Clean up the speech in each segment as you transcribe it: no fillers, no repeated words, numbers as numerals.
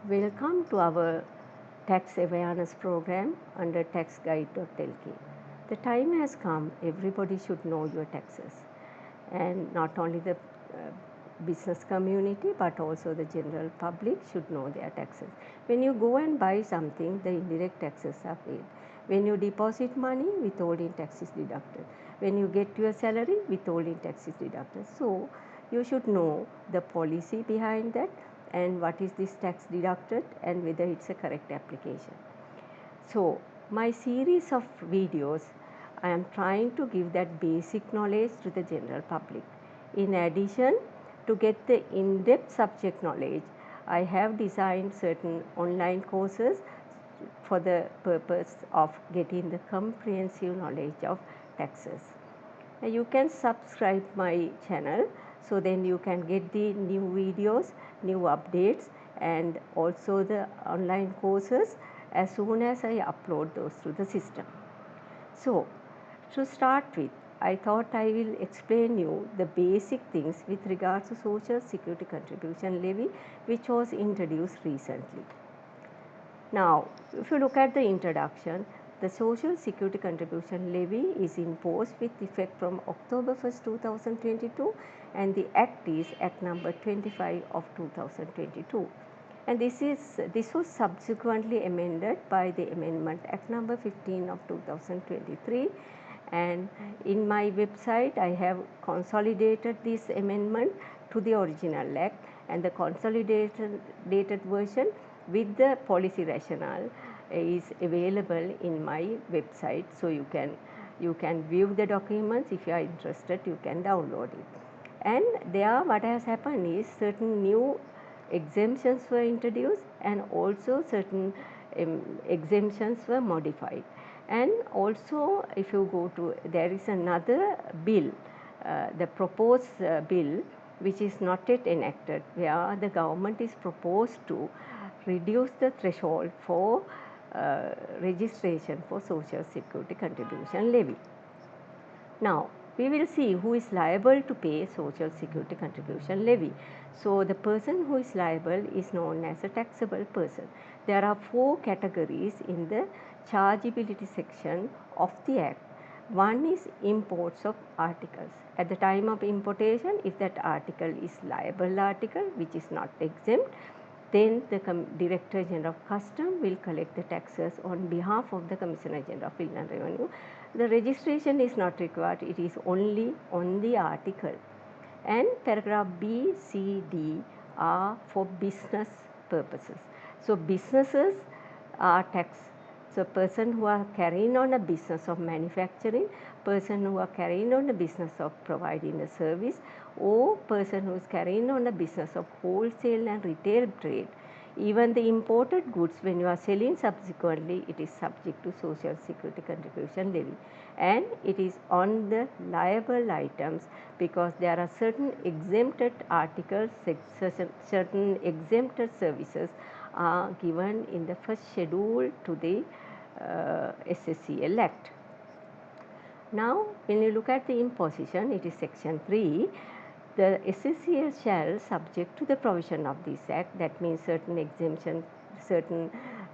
Welcome to our tax awareness program under taxguide.lk. The time has come, everybody should know your taxes, and not only the business community but also the general public should know their taxes. When you go and buy something, the indirect taxes are paid. When you deposit money, withholding tax is deducted. When you get your salary, withholding tax is deducted. So you should know the policy behind that and what is this tax deducted and whether it's a correct application. So my series of videos, I am trying to give that basic knowledge to the general public. In addition, to get the in-depth subject knowledge, I have designed certain online courses for the purpose of getting the comprehensive knowledge of taxes. You can subscribe my channel, so then you can get the new videos, new updates, and also the online courses as soon as I upload those to the system. So to start with, I thought I will explain you the basic things with regards to Social Security Contribution Levy, which was introduced recently. Now, if you look at the introduction, the Social Security Contribution Levy is imposed with effect from October 1st, 2022, and the Act is Act number 25 of 2022. And this was subsequently amended by the Amendment Act number 15 of 2023. And in my website, I have consolidated this amendment to the original act, and the consolidated version with the policy rationale is available in my website. So you can view the documents. If you are interested, you can download it. And there, what has happened is certain new exemptions were introduced, and also certain exemptions were modified. And also, if you go to, there is another bill, the proposed bill, which is not yet enacted, where the government is proposed to reduce the threshold for registration for Social Security Contribution Levy. Now, we will see who is liable to pay Social Security Contribution Levy. So, the person who is liable is known as a taxable person. There are 4 categories in the chargeability section of the Act. One is imports of articles. At the time of importation, if that article is liable article, which is not exempt, then the Director General of Customs will collect the taxes on behalf of the Commissioner General of Inland Revenue. The registration is not required, it is only on the article. And paragraph B, C, D are for business purposes. So businesses are taxed. So person who are carrying on a business of manufacturing, person who are carrying on a business of providing a service, or person who is carrying on a business of wholesale and retail trade. Even the imported goods, when you are selling subsequently, it is subject to Social Security Contribution Levy, and it is on the liable items because there are certain exempted articles, certain exempted services are given in the first schedule to the SSCL Act. Now, when you look at the imposition, it is section 3. The SSCL shall, subject to the provision of this Act, that means certain exemptions, certain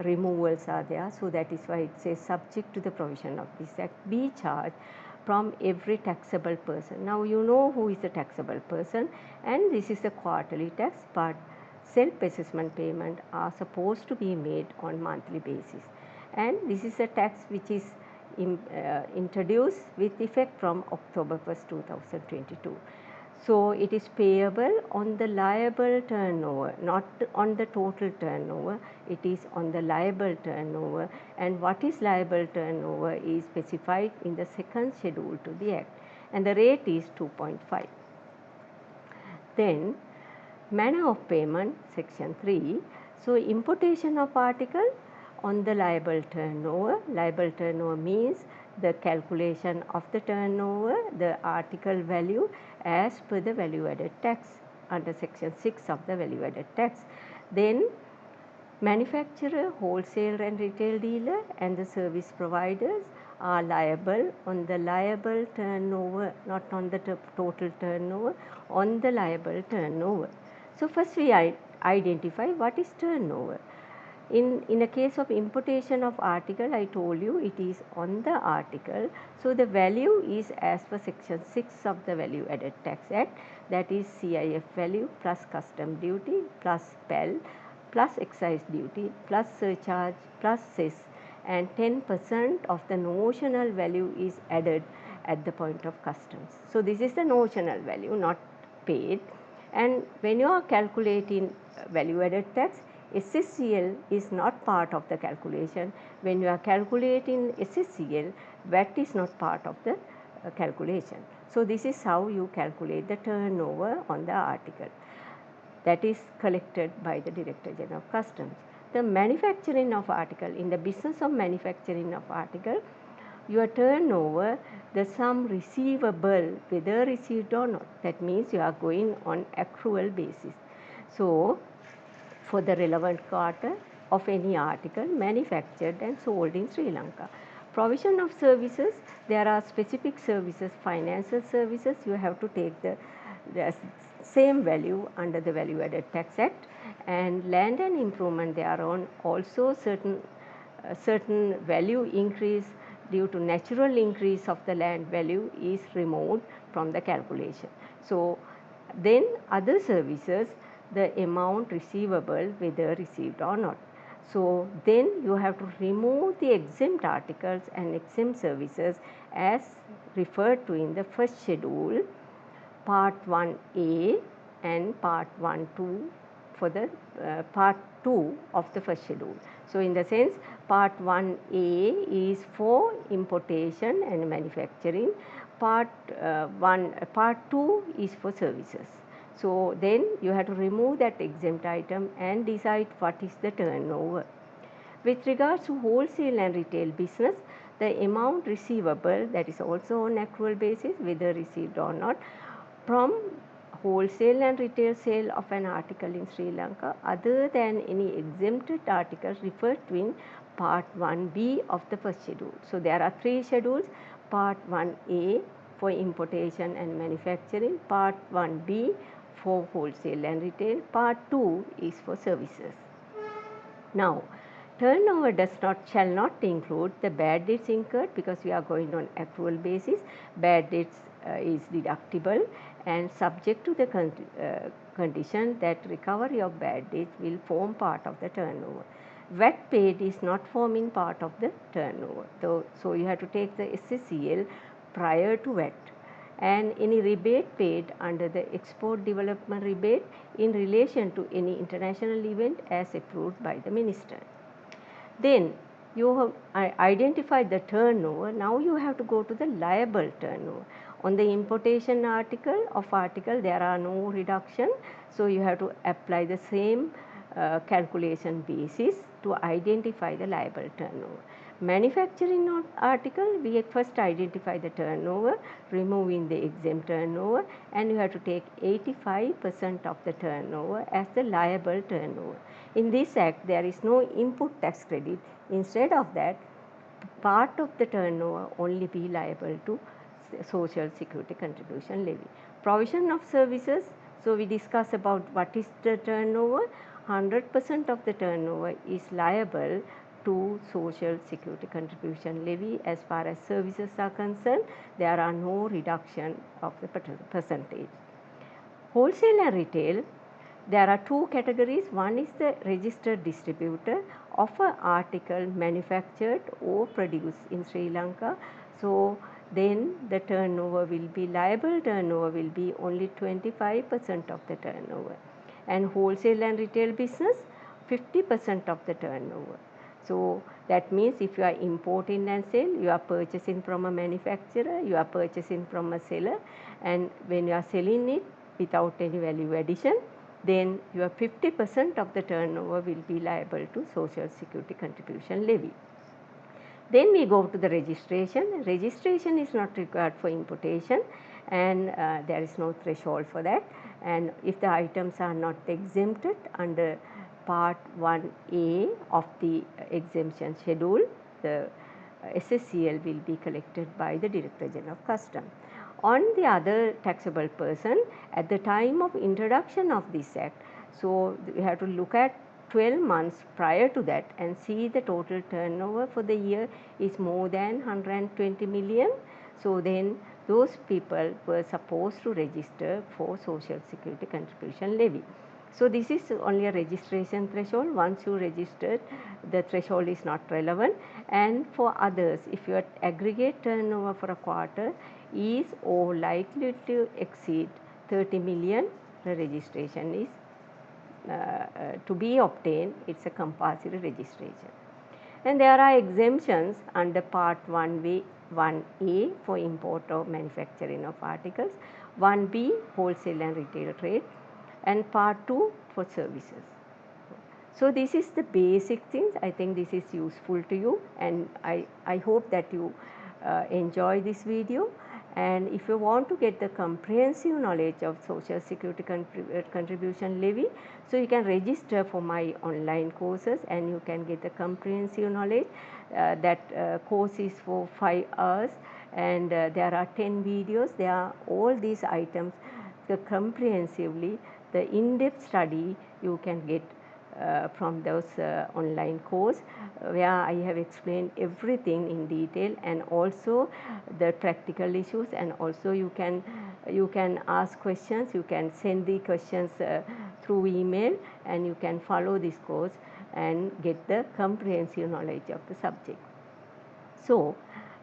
removals are there. So that is why it says subject to the provision of this Act, be charged from every taxable person. Now you know who is a taxable person, and this is a quarterly tax, but self-assessment payment are supposed to be made on monthly basis. And this is a tax which is introduced with effect from October 1st, 2022. So it is payable on the liable turnover, not on the total turnover. It is on the liable turnover, and what is liable turnover is specified in the second schedule to the Act, and the rate is 2.5. Then manner of payment, section 3. So importation of article on the liable turnover. Liable turnover means the calculation of the turnover, the article value as per the value added tax under section 6 of the value added tax. Then manufacturer, wholesale and retail dealer and the service providers are liable on the liable turnover, not on the total turnover, on the liable turnover. So first we identify what is turnover. In a case of importation of article, I told you it is on the article. So the value is as per section 6 of the Value Added Tax Act, that is CIF value plus custom duty plus PEL plus excise duty plus surcharge plus cess, and 10% of the notional value is added at the point of customs. So this is the notional value, not paid. And when you are calculating value added tax, SSCL is not part of the calculation. When you are calculating SSCL, VAT is not part of the calculation. So this is how you calculate the turnover on the article that is collected by the Director General of Customs. The manufacturing of article, in the business of manufacturing of article, your turnover, the sum receivable, whether received or not, that means you are going on accrual basis. So for the relevant quarter of any article manufactured and sold in Sri Lanka. Provision of services, there are specific services, financial services, you have to take the same value under the Value Added Tax Act, and land and improvement, there are on also certain value increase due to natural increase of the land value is removed from the calculation. So then other services, the amount receivable whether received or not. So then you have to remove the exempt articles and exempt services as referred to in the first schedule, part 1A and part 1-2 for the part 2 of the first schedule. So in the sense, part 1A is for importation and manufacturing, part 2 is for services. So then you have to remove that exempt item and decide what is the turnover. With regards to wholesale and retail business, the amount receivable, that is also on accrual basis whether received or not, from wholesale and retail sale of an article in Sri Lanka other than any exempted articles referred to in part 1B of the first schedule. So there are 3 schedules, part 1A for importation and manufacturing, part 1B for wholesale and retail, part 2 is for services. Now turnover shall not include the bad debts incurred, because we are going on accrual basis. Bad debts is deductible and subject to the condition that recovery of bad debts will form part of the turnover. VAT paid is not forming part of the turnover. So you have to take the SSCL prior to VAT, and any rebate paid under the export development rebate in relation to any international event as approved by the minister. Then you have identified the turnover. Now you have to go to the liable turnover. On the importation article there are no reduction, so you have to apply the same calculation basis to identify the liable turnover. Manufacturing article, we first identify the turnover, removing the exempt turnover, and you have to take 85% of the turnover as the liable turnover. In this act, there is no input tax credit. Instead of that, part of the turnover only be liable to Social Security Contribution Levy. Provision of services, so we discuss about what is the turnover. 100% of the turnover is liable to Social Security Contribution Levy. As far as services are concerned, there are no reduction of the percentage. Wholesale and retail, there are 2 categories. One is the registered distributor of an article manufactured or produced in Sri Lanka. So then the turnover will be, liable turnover will be only 25% of the turnover, and wholesale and retail business 50% of the turnover. So that means if you are importing and sale, you are purchasing from a manufacturer, you are purchasing from a seller, and when you are selling it without any value addition, then your 50% of the turnover will be liable to Social Security Contribution Levy. Then we go to the registration. Registration is not required for importation, and there is no threshold for that. And if the items are not exempted under part 1A of the exemption schedule, the SSCL will be collected by the Director General of Customs. On the other taxable person, at the time of introduction of this act, So we have to look at 12 months prior to that and see the total turnover for the year is more than 120 million. So then those people were supposed to register for Social Security Contribution Levy. So this is only a registration threshold. Once you registered, the threshold is not relevant. And for others, if your aggregate turnover for a quarter is or likely to exceed 30 million, the registration is to be obtained. It's a compulsory registration. And there are exemptions under Part 1A for import or manufacturing of articles, 1B wholesale and retail trade, and Part 2 for services. So this is the basic things. I think this is useful to you, and I hope that you enjoy this video. And if you want to get the comprehensive knowledge of Social Security Contribution Levy, so you can register for my online courses and you can get the comprehensive knowledge. That course is for 5 hours, and there are 10 videos. There are all these items comprehensively. The in-depth study you can get from those online course where I have explained everything in detail, and also the practical issues, and also you can ask questions. You can send the questions through email, and you can follow this course and get the comprehensive knowledge of the subject. So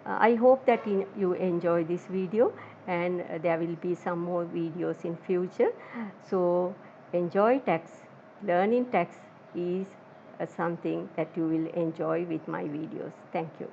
I hope that you enjoy this video, and there will be some more videos in future. So enjoy tax. Learning tax is something that you will enjoy with my videos. Thank you.